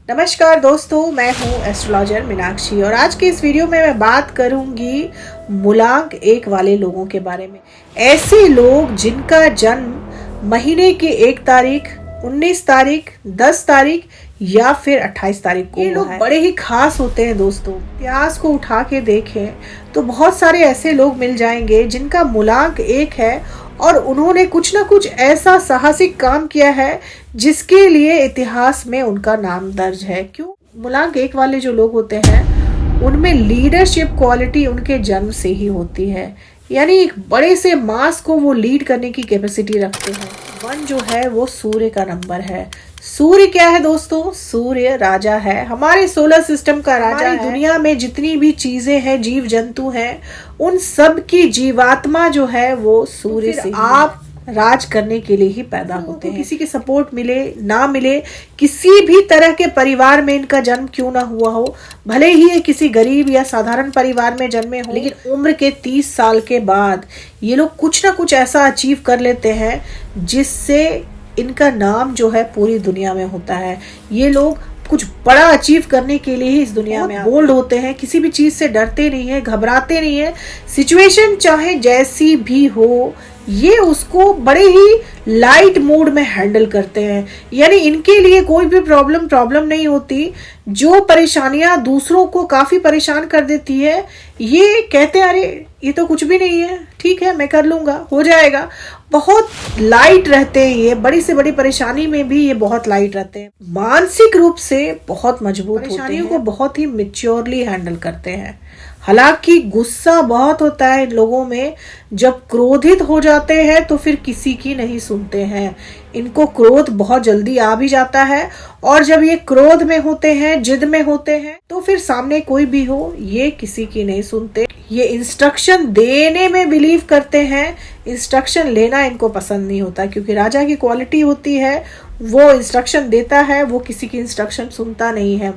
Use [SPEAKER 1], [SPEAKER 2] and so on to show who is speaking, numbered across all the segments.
[SPEAKER 1] नमस्कार दोस्तों, मैं हूँ एस्ट्रोलॉजर मीनाक्षी और आज के इस वीडियो में मैं बात करूंगी मूलांक 1 वाले लोगों के बारे में। ऐसे लोग जिनका जन्म महीने की 1 तारीख, 19 तारीख, 10 तारीख या फिर 28 तारीख को। ये लोग बड़े ही खास होते हैं दोस्तों। इतिहास को उठा के देखें तो बहुत सारे ऐसे लोग मिल जाएंगे जिनका मूलांक 1 है और उन्होंने कुछ ना कुछ ऐसा साहसिक काम किया है जिसके लिए इतिहास में उनका नाम दर्ज है। क्यों? मूलांक 1 वाले जो लोग होते हैं उनमें लीडरशिप क्वालिटी उनके जन्म से ही होती है, यानी एक बड़े से मास को वो लीड करने की कैपेसिटी रखते हैं। 1 जो है वो सूर्य का नंबर है। सूर्य क्या है दोस्तों? सूर्य राजा है, हमारे सोलर सिस्टम का राजा है। दुनिया में जितनी भी चीजें हैं, जीव जंतु हैं, उन सब की जीवात्मा जो है वो सूर्य से। आप राज करने के लिए ही पैदा होते हैं। किसी के सपोर्ट मिले ना मिले, किसी भी तरह के परिवार में इनका जन्म क्यों ना हुआ हो, भले ही ये किसी गरीब या साधारण परिवार में जन्मे हो, लेकिन उम्र के 30 साल के बाद ये लोग कुछ ना कुछ ऐसा अचीव कर लेते हैं जिससे इनका नाम जो है पूरी दुनिया में होता है। ये लोग कुछ बड़ा अचीव करने के लिए ही इस दुनिया में बोल्ड होते हैं, किसी भी चीज से डरते नहीं है, घबराते नहीं है। सिचुएशन चाहे जैसी भी हो, ये उसको बड़े ही लाइट मोड में हैंडल करते हैं, यानी इनके लिए कोई भी प्रॉब्लम नहीं होती। जो परेशानियां दूसरों को काफी परेशान कर देती है, ये कहते हैं अरे ये तो कुछ भी नहीं है, ठीक है मैं कर लूंगा, हो जाएगा। बहुत लाइट रहते हैं ये, बड़ी से बड़ी परेशानी में भी ये बहुत लाइट रहते हैं। मानसिक रूप से बहुत मजबूत होते हैं, परेशानियों को बहुत ही मैच्योरली हैंडल करते हैं। हालांकि गुस्सा बहुत होता है इन लोगों में। जब क्रोधित हो जाते हैं तो फिर किसी की नहीं सुनते हैं। इनको क्रोध बहुत जल्दी आ भी जाता है और जब ये क्रोध में होते हैं, जिद में होते हैं, तो फिर सामने कोई भी हो ये किसी की नहीं सुनते। ये इंस्ट्रक्शन देने में बिलीव करते हैं, इंस्ट्रक्शन लेना इनको पसंद नहीं होता, क्योंकि राजा की क्वालिटी होती है वो इंस्ट्रक्शन देता है, वो किसी की इंस्ट्रक्शन सुनता नहीं है।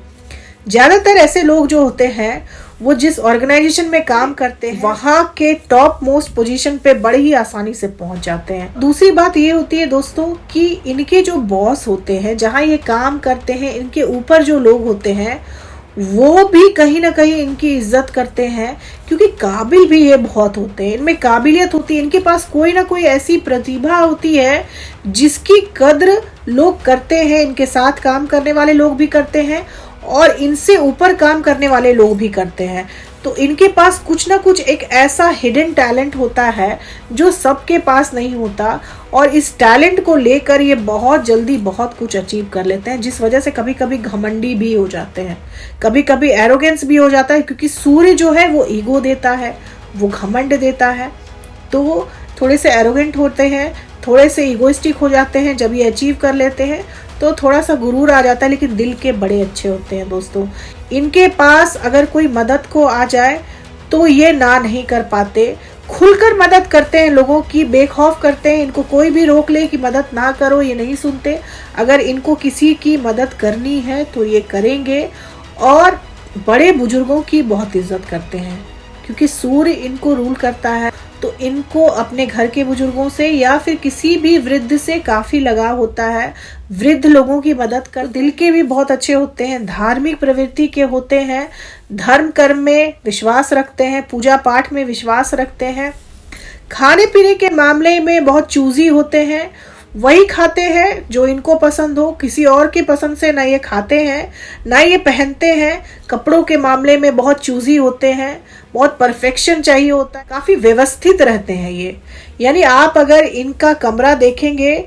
[SPEAKER 1] ज्यादातर ऐसे लोग जो होते हैं वो जिस ऑर्गेनाइजेशन में काम करते हैं वहां के टॉप मोस्ट पोजीशन पे बड़ी ही आसानी से पहुंच जाते हैं। दूसरी बात ये होती है दोस्तों कि इनके जो बॉस होते हैं, जहां ये काम करते हैं, इनके ऊपर जो लोग होते हैं वो भी कहीं ना कहीं इनकी इज्जत करते हैं, क्योंकि काबिल भी ये बहुत होते हैं। इनमें काबिलियत होती है, इनके पास कोई ना कोई ऐसी प्रतिभा होती है जिसकी कद्र लोग करते हैं, इनके साथ काम करने वाले लोग भी करते हैं और इनसे ऊपर काम करने वाले लोग भी करते हैं। तो इनके पास कुछ ना कुछ एक ऐसा हिडन टैलेंट होता है जो सबके पास नहीं होता, और इस टैलेंट को लेकर ये बहुत जल्दी बहुत कुछ अचीव कर लेते हैं, जिस वजह से कभी कभी घमंडी भी हो जाते हैं, कभी कभी एरोगेंस भी हो जाता है, क्योंकि सूर्य जो है वो ईगो देता है, वो घमंड देता है। तो वो थोड़े से एरोगेंट होते हैं, थोड़े से ईगोइस्टिक हो जाते हैं। जब ये अचीव कर लेते हैं तो थोड़ा सा गुरूर आ जाता है, लेकिन दिल के बड़े अच्छे होते हैं दोस्तों। इनके पास अगर कोई मदद को आ जाए तो ये ना नहीं कर पाते, खुलकर मदद करते हैं लोगों की, बेखौफ करते हैं। इनको कोई भी रोक ले कि मदद ना करो, ये नहीं सुनते। अगर इनको किसी की मदद करनी है तो ये करेंगे, और बड़े बुजुर्गों की बहुत इज्जत करते हैं, क्योंकि सूर्य इनको रूल करता है। तो इनको अपने घर के बुजुर्गों से या फिर किसी भी वृद्ध से काफी लगाव होता है। वृद्ध लोगों की मदद कर दिल के भी बहुत अच्छे होते हैं, धार्मिक प्रवृत्ति के होते हैं, धर्म कर्म में विश्वास रखते हैं, पूजा पाठ में विश्वास रखते हैं, खाने पीने के मामले में बहुत चूजी होते हैं, वही खाते हैं जो इनको पसंद हो, किसी और की पसंद से ना ये खाते हैं ना ये पहनते हैं। कपड़ों के मामले में बहुत चूजी होते हैं, बहुत परफेक्शन चाहिए होता है, काफी व्यवस्थित रहते हैं ये। यानी आप अगर इनका कमरा देखेंगे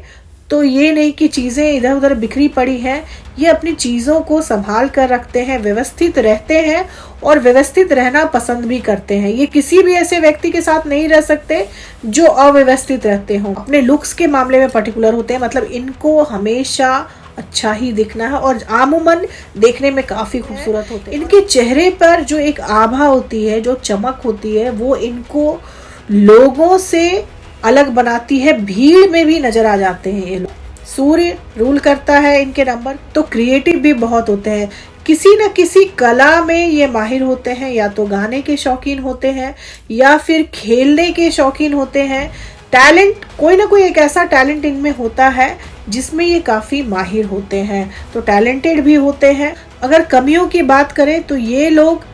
[SPEAKER 1] तो ये नहीं कि चीजें इधर उधर बिखरी पड़ी हैं, ये अपनी चीजों को संभाल कर रखते हैं, व्यवस्थित रहते हैं और व्यवस्थित रहना पसंद भी करते हैं। ये किसी भी ऐसे व्यक्ति के साथ नहीं रह सकते जो अव्यवस्थित रहते हों। अपने लुक्स के मामले में पर्टिकुलर होते हैं, मतलब इनको हमेशा अच्छा ही दिखना है और आमूमन देखने में काफी खूबसूरत होते हैं। इनके चेहरे पर जो एक आभा होती है, जो चमक होती है, वो इनको लोगों से अलग बनाती है, भीड़ में भी नजर आ जाते हैं ये लोग। सूर्य रूल करता है इनके नंबर। तो क्रिएटिव भी बहुत होते हैं, किसी न किसी कला में ये माहिर होते हैं, या तो गाने के शौकीन होते हैं या फिर खेलने के शौकीन होते हैं। टैलेंट, कोई ना कोई एक ऐसा टैलेंट इनमें होता है जिसमें ये काफ़ी माहिर होते हैं, तो टैलेंटेड भी होते हैं। अगर कमियों की बात करें तो ये लोग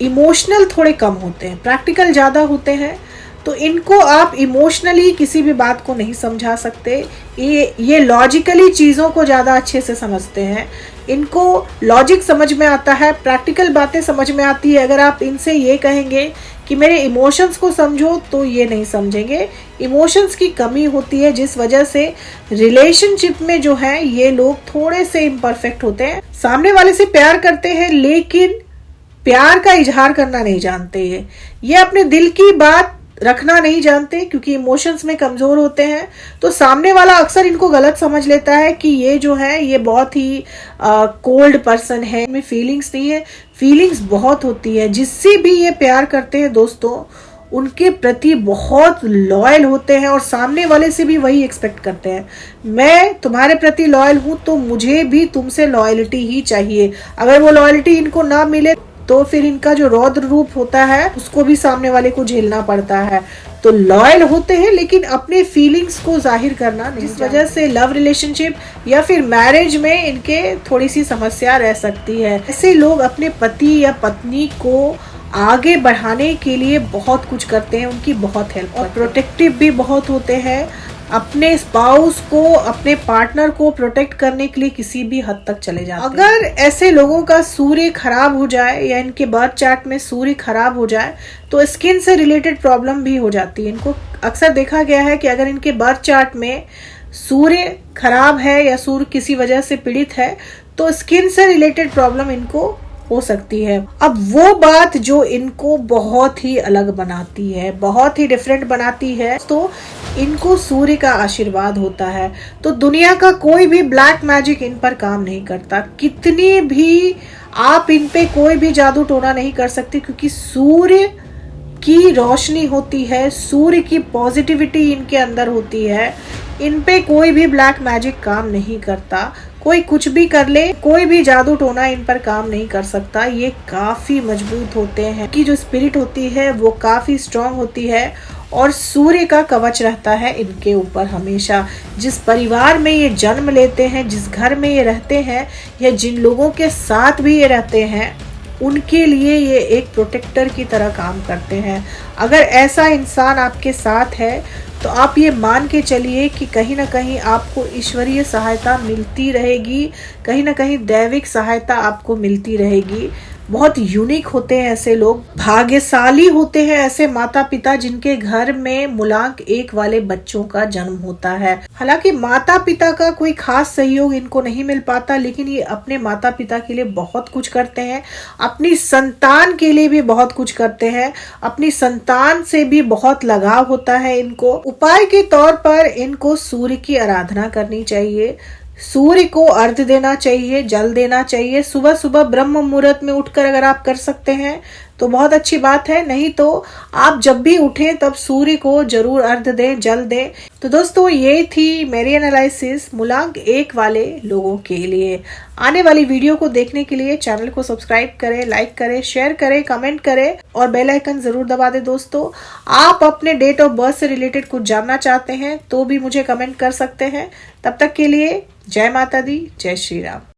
[SPEAKER 1] इमोशनल थोड़े कम होते हैं, प्रैक्टिकल ज़्यादा होते हैं। तो इनको आप इमोशनली किसी भी बात को नहीं समझा सकते। ये लॉजिकली चीज़ों को ज़्यादा अच्छे से समझते हैं। इनको लॉजिक समझ में आता है, प्रैक्टिकल बातें समझ में आती है। अगर आप इनसे ये कहेंगे कि मेरे इमोशंस को समझो, तो ये नहीं समझेंगे। इमोशंस की कमी होती है, जिस वजह से रिलेशनशिप में जो है ये लोग थोड़े से इम्परफेक्ट होते हैं। सामने वाले से प्यार करते हैं, लेकिन प्यार का इजहार करना नहीं जानते। ये अपने दिल की बात रखना नहीं जानते, क्योंकि इमोशंस में कमजोर होते हैं। तो सामने वाला अक्सर इनको गलत समझ लेता है कि ये जो है ये बहुत ही कोल्ड पर्सन है, इनमें फीलिंग्स नहीं है। फीलिंग्स बहुत होती है। जिससे भी ये प्यार करते हैं दोस्तों, उनके प्रति बहुत लॉयल होते हैं और सामने वाले से भी वही एक्सपेक्ट करते हैं। मैं तुम्हारे प्रति लॉयल हूं तो मुझे भी तुमसे लॉयल्टी ही चाहिए। अगर वो लॉयल्टी इनको ना मिले तो फिर इनका जो रौद्र रूप होता है उसको भी सामने वाले को झेलना पड़ता है। तो लॉयल होते हैं, लेकिन अपने फीलिंग्स को जाहिर करना नहीं। इस वजह से लव रिलेशनशिप या फिर मैरिज में इनके थोड़ी सी समस्या रह सकती है। ऐसे लोग अपने पति या पत्नी को आगे बढ़ाने के लिए बहुत कुछ करते हैं, उनकी बहुत हेल्प, और प्रोटेक्टिव भी बहुत होते हैं। अपने स्पाउस को, अपने पार्टनर को प्रोटेक्ट करने के लिए किसी भी हद तक चले जाते हैं। अगर ऐसे लोगों का सूर्य खराब हो जाए या इनके बर्थ चार्ट में सूर्य खराब हो जाए तो स्किन से रिलेटेड प्रॉब्लम भी हो जाती है। इनको अक्सर देखा गया है कि अगर इनके बर्थ चार्ट में सूर्य खराब है या सूर्य किसी वजह से पीड़ित है तो स्किन से रिलेटेड प्रॉब्लम इनको हो सकती है। अब वो बात जो इनको बहुत ही अलग बनाती है, बहुत ही डिफरेंट बनाती है, तो इनको सूर्य का आशीर्वाद होता है। तो दुनिया का कोई भी ब्लैक मैजिक इन पर काम नहीं करता। कितनी भी आप इन पे कोई भी जादू टोना नहीं कर सकते, क्योंकि सूर्य की रोशनी होती है, सूर्य की पॉजिटिविटी इनके अंदर होती है। इन पे कोई भी ब्लैक मैजिक काम नहीं करता। कोई कुछ भी कर ले, कोई भी जादू टोना इन पर काम नहीं कर सकता। ये काफी मजबूत होते हैं, कि जो स्पिरिट होती है वो काफी स्ट्रांग होती है और सूर्य का कवच रहता है इनके ऊपर हमेशा। जिस परिवार में ये जन्म लेते हैं, जिस घर में ये रहते हैं, या जिन लोगों के साथ भी ये रहते हैं, उनके लिए ये एक प्रोटेक्टर की तरह काम करते हैं। अगर ऐसा इंसान आपके साथ है तो आप ये मान के चलिए कि कहीं ना कहीं आपको ईश्वरीय सहायता मिलती रहेगी, कहीं ना कहीं दैविक सहायता आपको मिलती रहेगी। बहुत यूनिक होते हैं ऐसे लोग, भाग्यशाली होते हैं ऐसे माता पिता जिनके घर में मूलांक 1 वाले बच्चों का जन्म होता है। हालांकि माता पिता का कोई खास सहयोग इनको नहीं मिल पाता, लेकिन ये अपने माता पिता के लिए बहुत कुछ करते हैं, अपनी संतान के लिए भी बहुत कुछ करते हैं, अपनी संतान से भी बहुत लगाव होता है इनको। उपाय के तौर पर इनको सूर्य की आराधना करनी चाहिए, सूर्य को अर्घ्य देना चाहिए, जल देना चाहिए। सुबह सुबह ब्रह्म मुहूर्त में उठकर अगर आप कर सकते हैं तो बहुत अच्छी बात है, नहीं तो आप जब भी उठें तब सूर्य को जरूर अर्घ्य दें, जल दें। तो दोस्तों ये थी मेरी एनालिसिस मूलांक 1 वाले लोगों के लिए। आने वाली वीडियो को देखने के लिए चैनल को सब्सक्राइब करें, लाइक करें, शेयर करें, कमेंट करें और बेल आइकन जरूर दबा दें। दोस्तों आप अपने डेट ऑफ बर्थ से रिलेटेड कुछ जानना चाहते हैं तो भी मुझे कमेंट कर सकते हैं। तब तक के लिए जय माता दी, जय श्री राम।